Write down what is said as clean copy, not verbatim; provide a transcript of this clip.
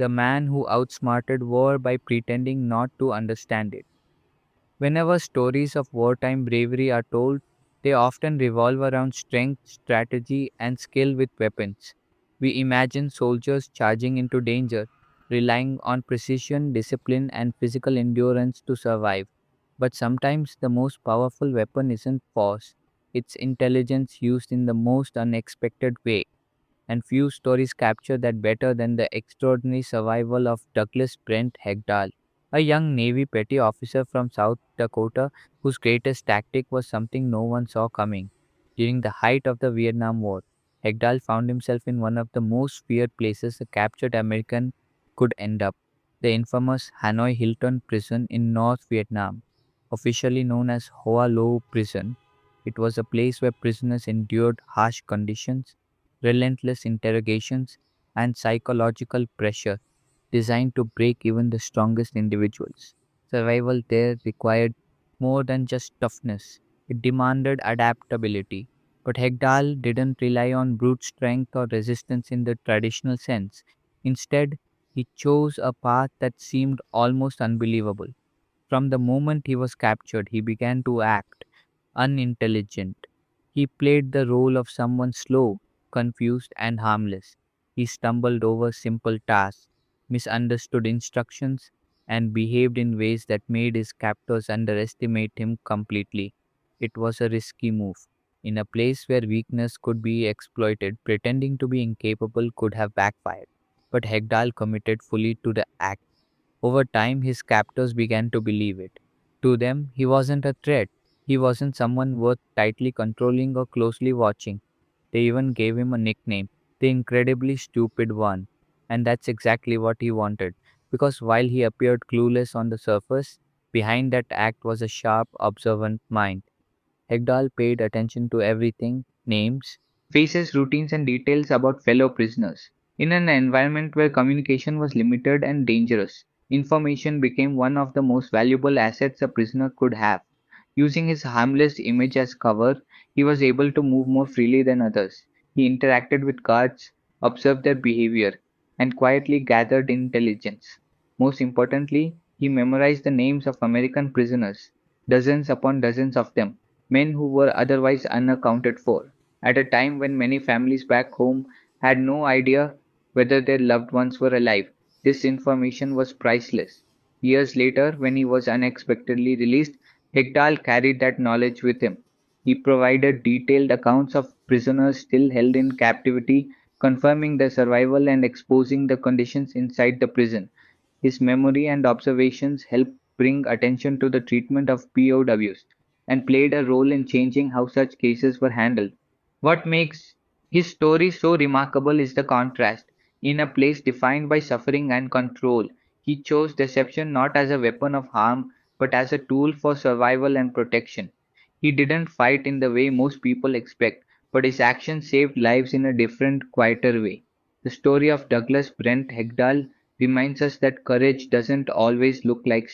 the man who outsmarted war by pretending not to understand it. Whenever stories of wartime bravery are told, they often revolve around strength, strategy, and skill with weapons. We imagine soldiers charging into danger, relying on precision, discipline, and physical endurance to survive. But sometimes the most powerful weapon isn't force, it's intelligence used in the most unexpected way. And few stories capture that better than the extraordinary survival of Douglas Brent Hegdahl, a young Navy petty officer from South Dakota whose greatest tactic was something no one saw coming. During the height of the Vietnam War, Hegdahl found himself in one of the most feared places a captured American could end up, the infamous Hanoi Hilton prison in North Vietnam, officially known as Hoa Lo Prison. It was a place where prisoners endured harsh conditions, relentless interrogations, and psychological pressure designed to break even the strongest individuals. Survival there required more than just toughness, it demanded adaptability. But Hegdal didn't rely on brute strength or resistance in the traditional sense. Instead, he chose a path that seemed almost unbelievable. From the moment he was captured, he began to act unintelligent. He played the role of someone slow, confused, and harmless. He stumbled over simple tasks, misunderstood instructions, and behaved in ways that made his captors underestimate him completely. It was a risky move. In a place where weakness could be exploited, pretending to be incapable could have backfired. But Hegdal committed fully to the act. Over time, his captors began to believe it. To them, he wasn't a threat. He wasn't someone worth tightly controlling or closely watching. They even gave him a nickname, the incredibly stupid one. And that's exactly what he wanted. Because while he appeared clueless on the surface, behind that act was a sharp, observant mind. Hegdal paid attention to everything names, faces, routines, and details about fellow prisoners. In an environment where communication was limited and dangerous, information became one of the most valuable assets a prisoner could have. Using his harmless image as cover, he was able to move more freely than others. He interacted with guards, observed their behavior, and quietly gathered intelligence. Most importantly, he memorized the names of American prisoners, dozens upon dozens of them, men who were otherwise unaccounted for. At a time when many families back home had no idea whether their loved ones were alive, this information was priceless. Years later, when he was unexpectedly released, Hegdal carried that knowledge with him. He provided detailed accounts of prisoners still held in captivity, confirming their survival and exposing the conditions inside the prison. His memory and observations helped bring attention to the treatment of POWs and played a role in changing how such cases were handled. What makes his story so remarkable is the contrast. In a place defined by suffering and control, he chose deception not as a weapon of harm but as a tool for survival and protection. He didn't fight in the way most people expect, but his actions saved lives in a different, quieter way. The story of Douglas Brent Hegdal reminds us that courage doesn't always look like